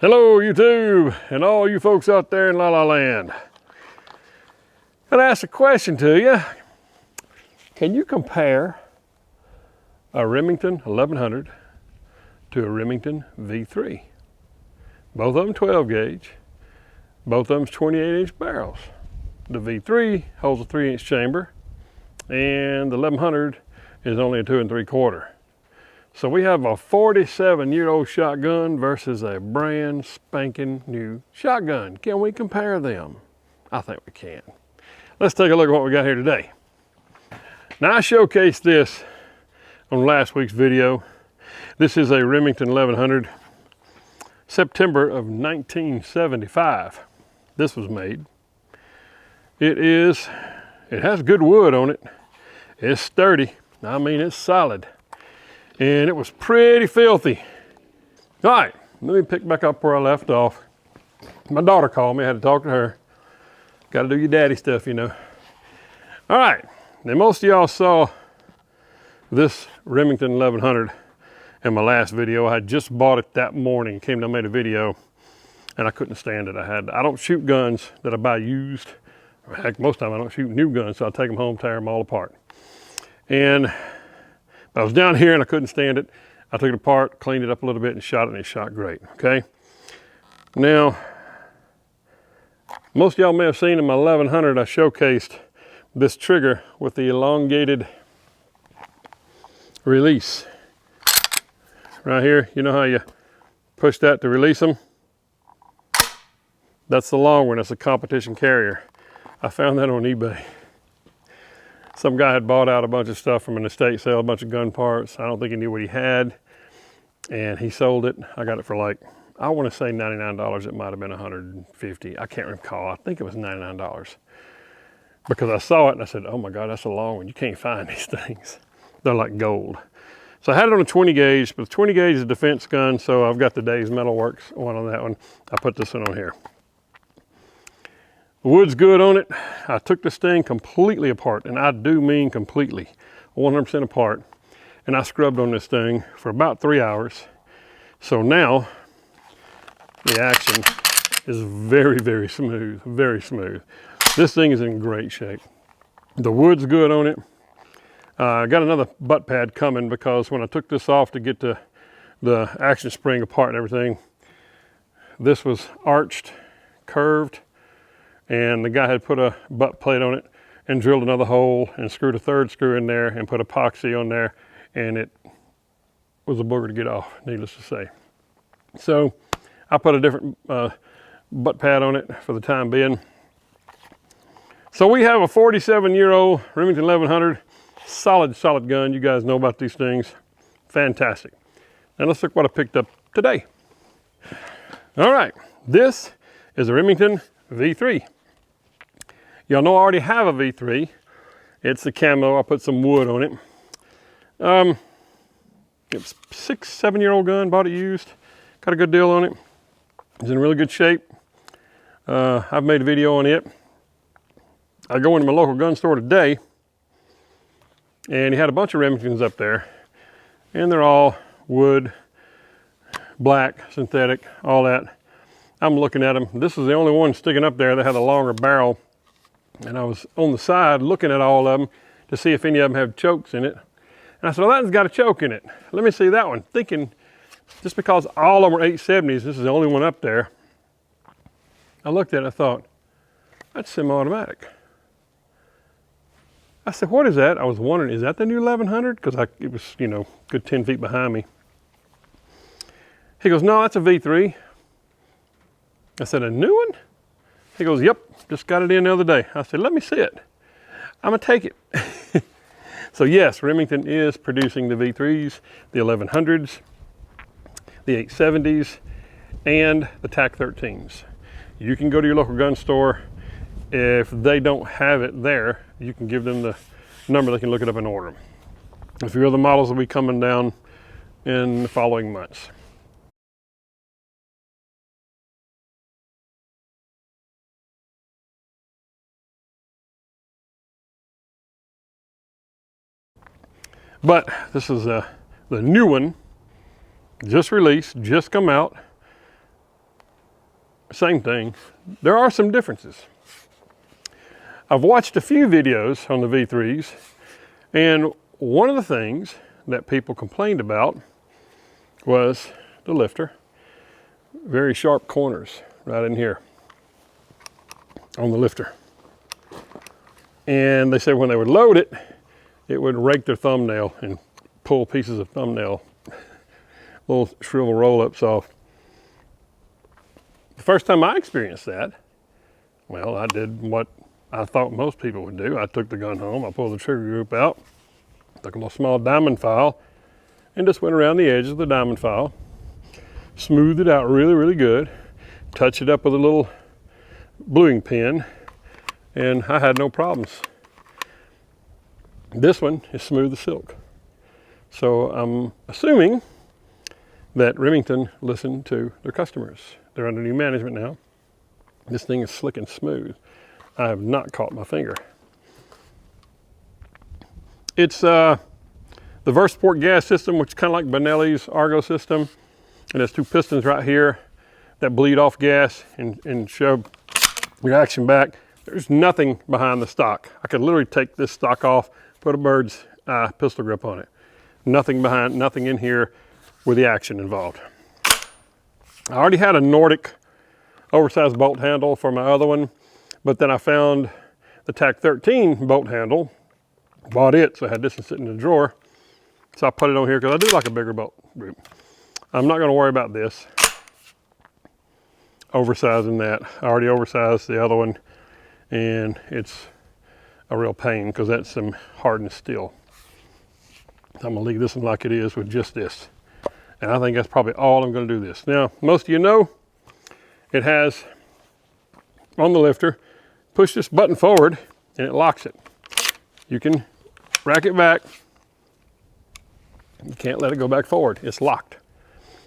Hello YouTube and all you folks out there in La La Land. I'd ask a question to you. Can you compare a Remington 1100 to a Remington V3? Both of them 12 gauge, both of them 28-inch barrels. The V3 holds a 3-inch chamber and the 1100 is only a 2 3/4. So we have a 47-year-old shotgun versus a brand spanking new shotgun. Can we compare them? I think we can. Let's take a look at what we got here today. Now I showcased this on last week's video. This is a Remington 1100, September of 1975. This was made. It has good wood on it. It's sturdy. I mean, it's solid. And it was pretty filthy. All right, let me pick back up where I left off. My daughter called me, I had to talk to her. Got to do your daddy stuff, you know. All right, now most of y'all saw this Remington 1100 in my last video. I had just bought it that morning, came down, made a video, and I couldn't stand it. I don't shoot guns that I buy used. Heck, most of the time I don't shoot new guns, so I take them home, tear them all apart. And I was down here and I couldn't stand it. I took it apart, cleaned it up a little bit and shot it, and it shot great, okay? Now, most of y'all may have seen in my 1100, I showcased this trigger with the elongated release. Right here, you know how you push that to release them? That's the long one, that's a competition carrier. I found that on eBay. Some guy had bought out a bunch of stuff from an estate sale, a bunch of gun parts. I don't think he knew what he had, and he sold it. I got it for like, I want to say $99. It might have been $150. I can't recall. I think it was $99 because I saw it and I said, oh my God, that's a long one. You can't find these things. They're like gold. So I had it on a 20 gauge, but the 20 gauge is a defense gun, so I've got the Days Metalworks one on that one. I put this one on here. The wood's good on it. I took this thing completely apart, and I do mean completely, 100% apart. And I scrubbed on this thing for about 3 hours. So now the action is very, very smooth, very smooth. This thing is in great shape. The wood's good on it. I got another butt pad coming because when I took this off to get the action spring apart and everything, this was arched, curved, and the guy had put a butt plate on it and drilled another hole and screwed a third screw in there and put epoxy on there, and it was a booger to get off, needless to say. So I put a different butt pad on it for the time being. So we have a 47-year-old Remington 1100, solid gun. You guys know about these things. Fantastic. Now let's look what I picked up today. All right, this is a Remington V3. Y'all know I already have a V3. It's the camo. I put some wood on it. It's a 6-7-year-old gun, bought it used. Got a good deal on it. It's in really good shape. I've made a video on it. I go into my local gun store today, and he had a bunch of Remingtons up there, and they're all wood, black, synthetic, all that. I'm looking at them. This is the only one sticking up there that had a longer barrel. And I was on the side looking at all of them to see if any of them have chokes in it. And I said, well, that one's got a choke in it. Let me see that one. Thinking, just because all of them are 870s, this is the only one up there. I looked at it, I thought, that's semi-automatic. I said, what is that? I was wondering, is that the new 1100? Because it was, you know, good 10 feet behind me. He goes, no, that's a V3. I said, a new one? He goes, yep, just got it in the other day. I said, let me see it. I'm gonna take it. So yes, Remington is producing the V3s, the 1100s, the 870s, and the TAC 13s. You can go to your local gun store. If they don't have it there, you can give them the number, they can look it up and order them. A few other models will be coming down in the following months. But this is the new one, just released, just come out. same thing. There are some differences. I've watched a few videos on the V3s, and one of the things that people complained about was the lifter. Very sharp corners right in here on the lifter. And they said when they would load it, it would rake their thumbnail and pull pieces of thumbnail, little shrivel roll-ups off. The first time I experienced that, well, I did what I thought most people would do. I took the gun home, I pulled the trigger group out, took a little small diamond file, and just went around the edges of the diamond file, smoothed it out really, really good, touched it up with a little bluing pen, and I had no problems. This one is smooth as silk. So I'm assuming that Remington listened to their customers. They're under new management now. This thing is slick and smooth. I have not caught my finger. It's the Versport gas system, which is kind of like Benelli's Argo system. And there's two pistons right here that bleed off gas and shove reaction back. There's nothing behind the stock. I could literally take this stock off, put a bird's eye pistol grip on it. Nothing behind, nothing in here with the action involved. I already had a Nordic oversized bolt handle for my other one, but then I found the TAC 13 bolt handle, bought it, so I had this one sitting in the drawer. So I put it on here because I do like a bigger bolt group. I'm not going to worry about this, oversizing that. I already oversized the other one, and it's a real pain because that's some hardened steel. I'm gonna leave this one like it is with just this. And I think that's probably all I'm gonna do this. Now, most of you know, it has on the lifter, push this button forward and it locks it. You can rack it back. You can't let it go back forward, it's locked.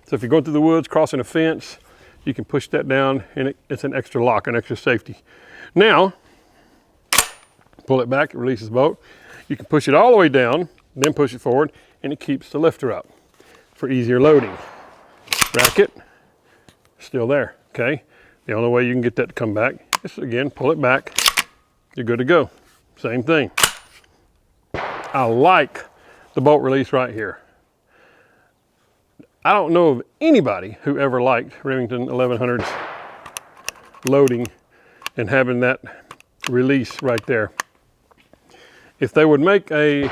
So if you're going through the woods, crossing a fence, you can push that down and it's an extra lock, an extra safety. Now, pull it back, it releases the bolt. You can push it all the way down, then push it forward, and it keeps the lifter up for easier loading. Rack it, still there, okay? The only way you can get that to come back is, again, pull it back, you're good to go. Same thing. I like the bolt release right here. I don't know of anybody who ever liked Remington 1100's loading and having that release right there. If they would make a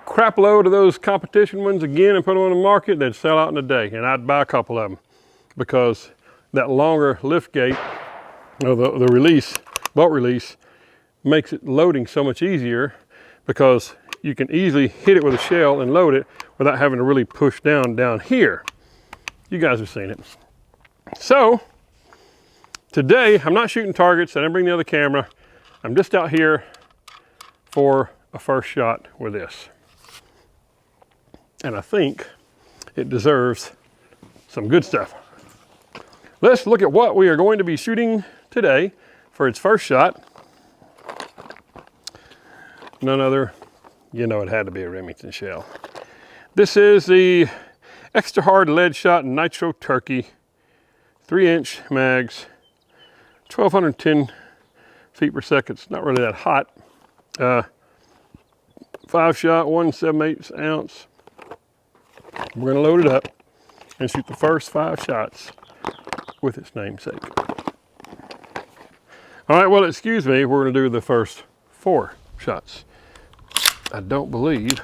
crap load of those competition ones again and put them on the market, they'd sell out in a day, and I'd buy a couple of them because that longer lift gate, or the release, bolt release, makes it loading so much easier because you can easily hit it with a shell and load it without having to really push down here. You guys have seen it. So today I'm not shooting targets. I didn't bring the other camera. I'm just out here for a first shot with this. And I think it deserves some good stuff. Let's look at what we are going to be shooting today for its first shot. None other, you know, it had to be a Remington shell. This is the extra hard lead shot nitro turkey, 3-inch mags, 1210 feet per second. It's not really that hot. 5-shot, 1 7/8 ounce. We're gonna load it up and shoot the first 5 shots with its namesake. All right, well, excuse me, we're gonna do the first 4 shots. I don't believe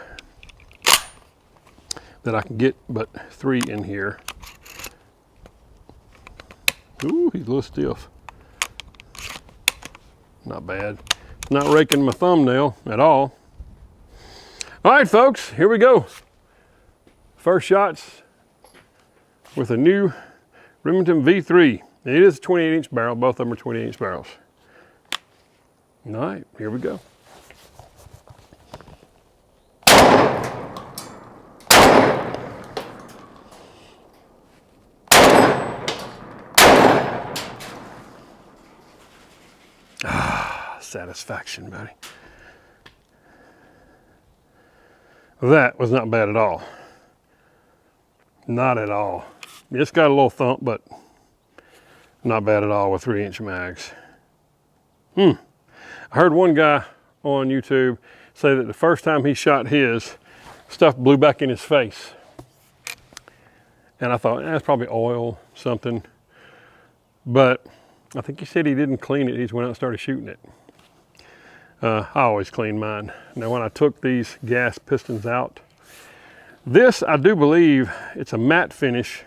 that I can get but 3 in here. Ooh, he's a little stiff. Not bad. Not raking my thumbnail at all. All right, folks, here we go. First shots with a new Remington V3. It is a 28-inch barrel. Both of them are 28-inch barrels. All right, here we go. Satisfaction, buddy. That was not bad at all. Not at all. It's got a little thump, but Not bad at all with 3-inch mags. I heard one guy on YouTube say that the first time he shot his, stuff blew back in his face. And I thought, that's probably oil, something. But I think he said he didn't clean it. He just went out and started shooting it. I always clean mine. Now when I took these gas pistons out, this, I do believe, it's a matte finish.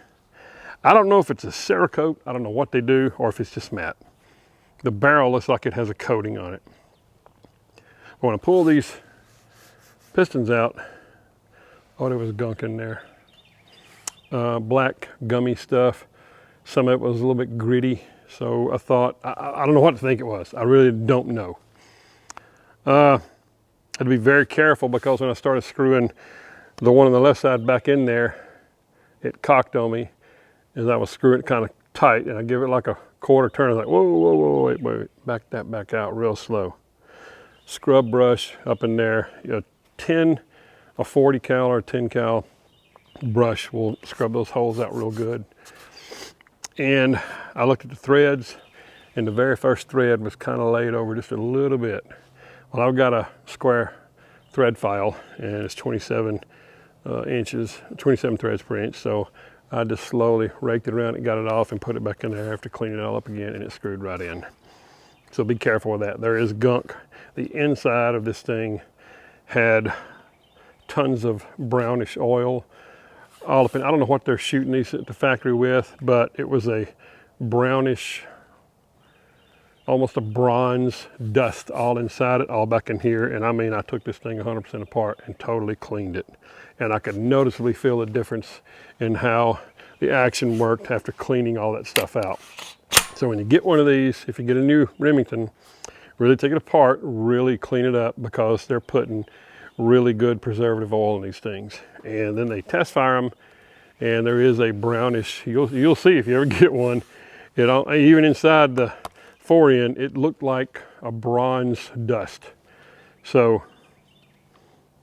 I don't know if it's a Cerakote, I don't know what they do, or if it's just matte. The barrel looks like it has a coating on it. But when I pull these pistons out, oh, there was gunk in there. Black gummy stuff. Some of it was a little bit gritty. So I thought, I don't know what to think it was. I really don't know. I had to be very careful because when I started screwing the one on the left side back in there, it cocked on me as I was screwing it kind of tight, and I give it like a quarter turn. I was like, whoa, whoa, whoa, wait, back that back out real slow. Scrub brush up in there, a 40 cal or 10 cal brush will scrub those holes out real good. And I looked at the threads, and the very first thread was kind of laid over just a little bit. Well, I've got a square thread file, and it's 27 inches, 27 threads per inch. So I just slowly raked it around and got it off and put it back in there after cleaning it all up again, and it screwed right in. So be careful with that. There is gunk. The inside of this thing had tons of brownish oil all up in. I don't know what they're shooting these at the factory with, but it was a brownish, almost a bronze dust all inside it, all back in here. And I mean, I took this thing 100% apart and totally cleaned it. And I could noticeably feel the difference in how the action worked after cleaning all that stuff out. So when you get one of these, if you get a new Remington, really take it apart, really clean it up, because they're putting really good preservative oil in these things. And then they test fire them, and there is a brownish, you'll see if you ever get one, even inside the fore-end, it looked like a bronze dust. So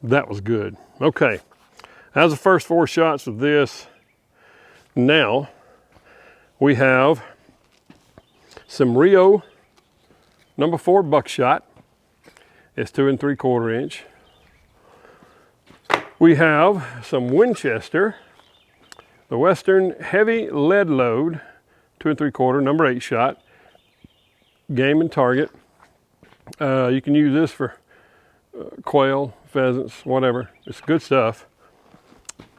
that was good. Okay, that was the first 4 shots of this. Now we have some Rio number 4 buckshot. It's 2 3/4 inch. We have some Winchester, the Western heavy lead load, 2 3/4, number 8 shot, game and target. You can use this for quail, pheasants, whatever. It's good stuff.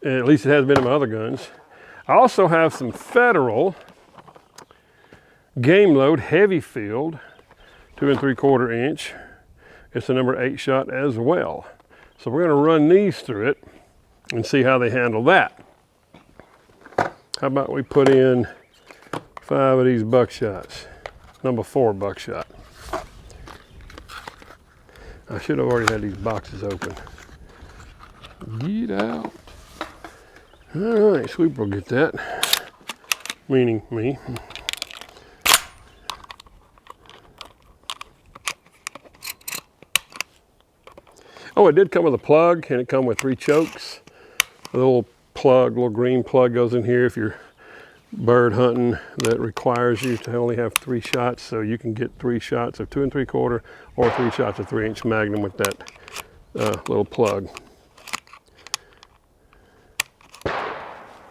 And at least it has been in my other guns. I also have some Federal game load heavy field, 2 3/4 inch. It's a number 8 shot as well. So we're going to run these through it and see how they handle that. How about we put in 5 of these buckshots, number 4 buckshot. I should have already had these boxes open. Get out. All right, Sweeper will get that, meaning me. Oh, it did come with a plug, and it come with 3 chokes. A little plug, little green plug goes in here if you're bird hunting that requires you to only have 3 shots, so you can get 3 shots of 2 3/4 or 3 shots of 3-inch Magnum with that little plug.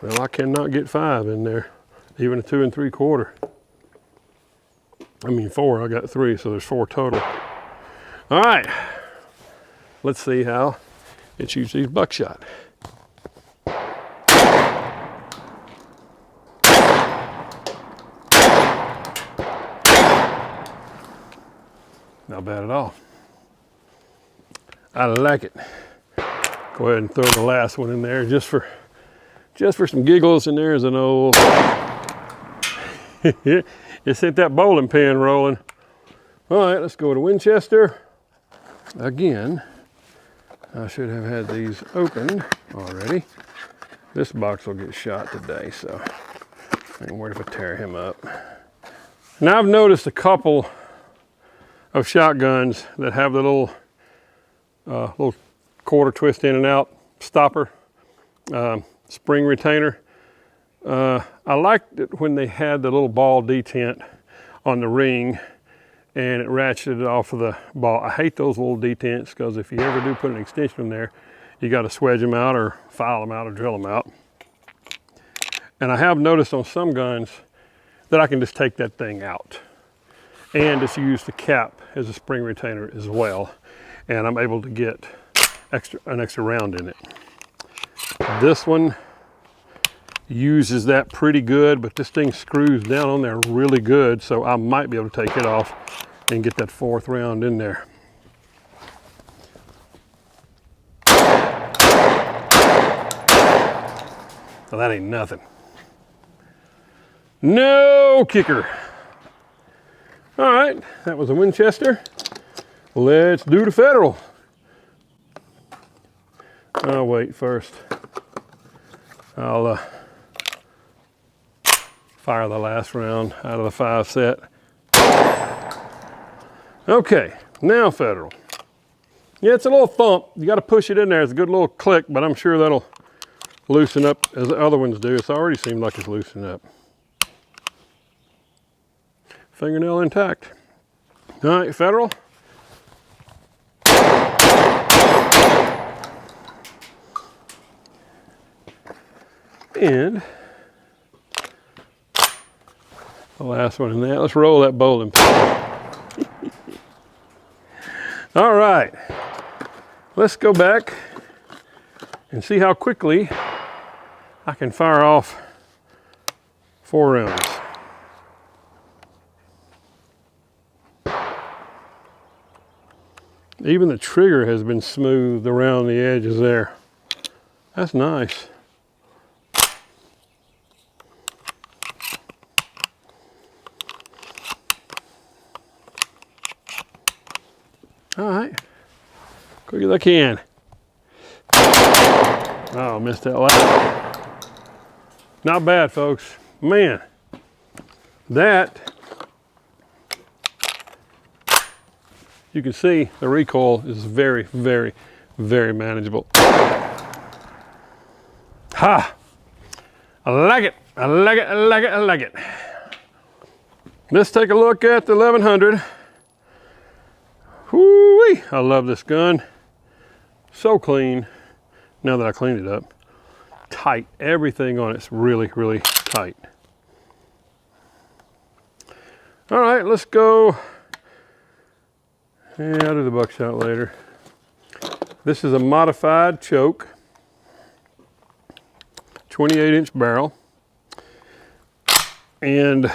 Well, I cannot get 5 in there, even a 2 3/4. I mean 4, I got 3, so there's 4 total. All right, let's see how it shoots these buckshot. Not bad at all. I like it. Go ahead and throw the last one in there just for some giggles, and there's an old, just hit that bowling pin rolling. All right, let's go to Winchester. Again, I should have had these opened already. This box will get shot today, so I ain't worried if I tear him up. Now I've noticed a couple of shotguns that have the little quarter twist in and out stopper, spring retainer. I liked it when they had the little ball detent on the ring and it ratcheted off of the ball. I hate those little detents because if you ever do put an extension in there, you got to swedge them out or file them out or drill them out. And I have noticed on some guns that I can just take that thing out and just use the cap as a spring retainer as well. And I'm able to get an extra round in it. This one uses that pretty good, but this thing screws down on there really good, so I might be able to take it off and get that 4th round in there. Well, that ain't nothing. No kicker. All right, that was a Winchester. Let's do the Federal. Oh, wait, first I'll fire the last round out of the 5 set. Okay, now Federal. Yeah, it's a little thump. You got to push it in there. It's a good little click, but I'm sure that'll loosen up as the other ones do. It's already seemed like it's loosened up. Fingernail intact. All right, Federal. And the last one in that. Let's roll that bowling pin. All right, let's go back and see how quickly I can fire off 4 rounds. Even the trigger has been smoothed around the edges there. That's nice. All right, quick as I can. Oh, missed that last. Not bad, folks. Man, that, you can see the recoil is very, very, very manageable. Ha! I like it, I like it, I like it, I like it. Let's take a look at the 1100. Whoo-wee, I love this gun. So clean, now that I cleaned it up. Tight, everything on it's really, really tight. All right, let's go. Yeah, I'll do the buckshot later. This is a modified choke, 28-inch barrel. And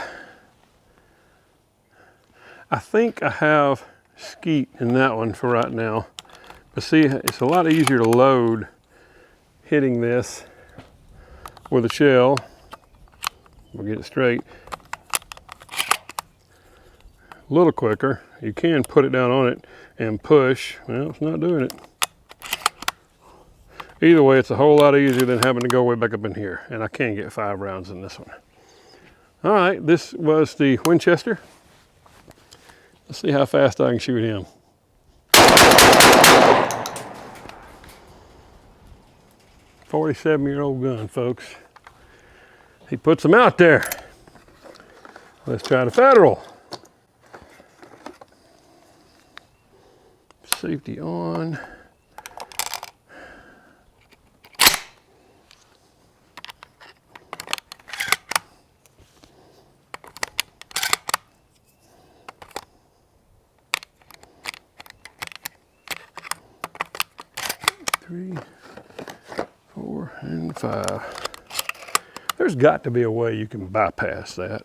I think I have skeet in that one for right now. But see, it's a lot easier to load hitting this with a shell. We'll get it straight. A little quicker. You can put it down on it and push. Well, it's not doing it. Either way, it's a whole lot easier than having to go way back up in here. And I can get 5 rounds in this one. All right, this was the Winchester. Let's see how fast I can shoot him. "47-year-old gun, folks. He puts them out there. Let's try the Federal. Safety on. Three, 4, and 5. There's got to be a way you can bypass that.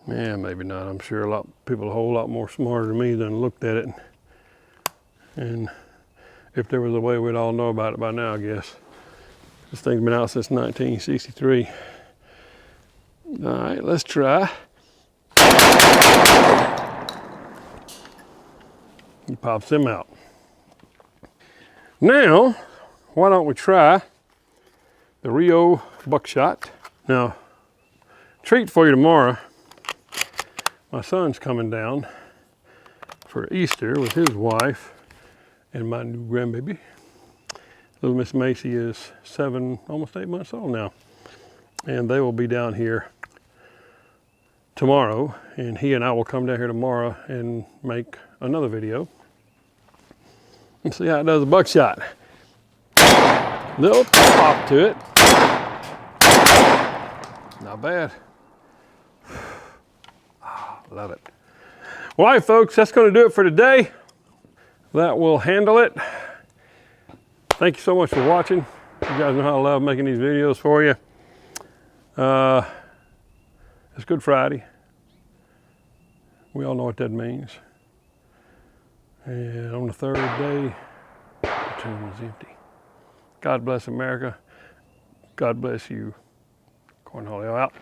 Yeah, maybe not. I'm sure people a whole lot more smarter than me than looked at it. And if there was a way, we'd all know about it by now, I guess. This thing's been out since 1963. All right, let's try. He pops him out. Now, why don't we try the Rio buckshot? Now, treat for you tomorrow. My son's coming down for Easter with his wife and my new grandbaby. Little Miss Macy is 7, almost 8 months old now. And they will be down here tomorrow, and he and I will come down here tomorrow and make another video and see how it does a buckshot. Little pop to it. Not bad. Oh, love it. Well, all right, folks, that's going to do it for today. That will handle it. Thank you so much for watching. You guys know how I love making these videos for you. It's Good Friday. We all know what that means. And on the third day, the tomb is empty. God bless America. God bless you. Cornholio out.